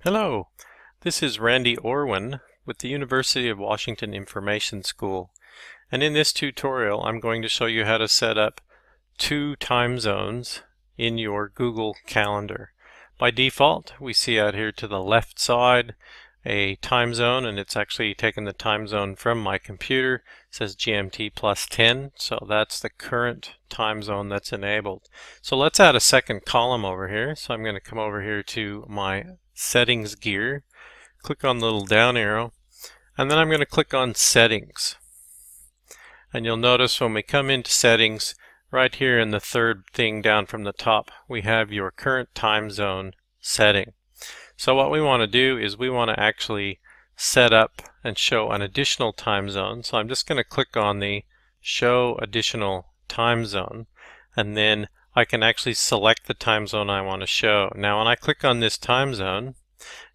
Hello, this is Randy Orwin with the University of Washington Information School, and in this tutorial I'm going to show you how to set up two time zones in your Google Calendar. By default, we see out here to the left side a time zone, and it's actually taken the time zone from my computer. It says GMT plus 10, so that's the current time zone that's enabled. So let's add a second column over here. So I'm going to come over here to my settings gear, click on the little down arrow, and then I'm going to click on settings. And you'll notice when we come into settings, right here in the third thing down from the top, we have your current time zone setting. So what we want to do is we want to actually set up and show an additional time zone. So I'm just going to click on the show additional time zone, and then I can actually select the time zone I want to show. Now when I click on this time zone,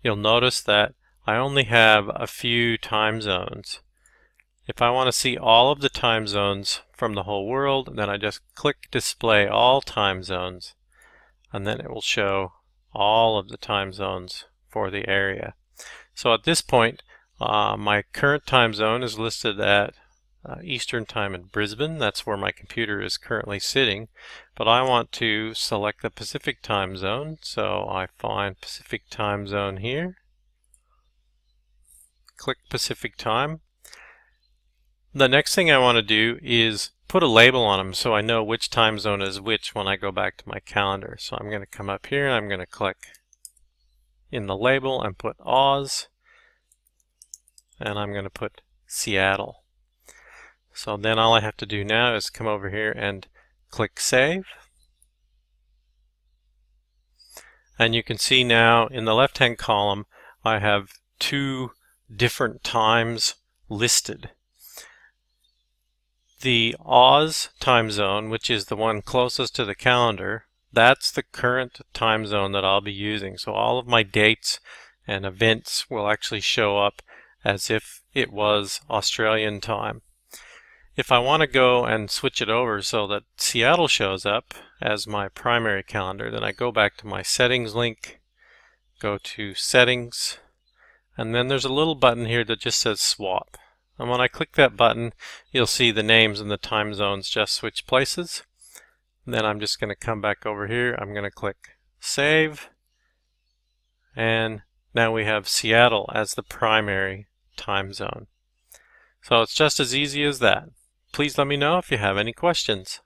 you'll notice that I only have a few time zones. If I want to see all of the time zones from the whole world, then I just click display all time zones, and then it will show all of the time zones for the area. So at this point, my current time zone is listed at Eastern Time in Brisbane. That's where my computer is currently sitting, but I want to select the Pacific time zone, so I find Pacific time zone here, click Pacific time. The next thing I want to do is put a label on them so I know which time zone is which when I go back to my calendar. So I'm going to come up here and I'm going to click in the label and put Oz, and I'm going to put Seattle. So then all I have to do now is come over here and click Save. And you can see now in the left-hand column I have two different times listed. The Oz time zone, which is the one closest to the calendar, that's the current time zone that I'll be using. So all of my dates and events will actually show up as if it was Australian time. If I want to go and switch it over so that Seattle shows up as my primary calendar, then I go back to my settings link, go to settings, and then there's a little button here that just says swap. And when I click that button, you'll see the names and the time zones just switch places. And then I'm just going to come back over here. I'm going to click Save. And now we have Seattle as the primary time zone. So it's just as easy as that. Please let me know if you have any questions.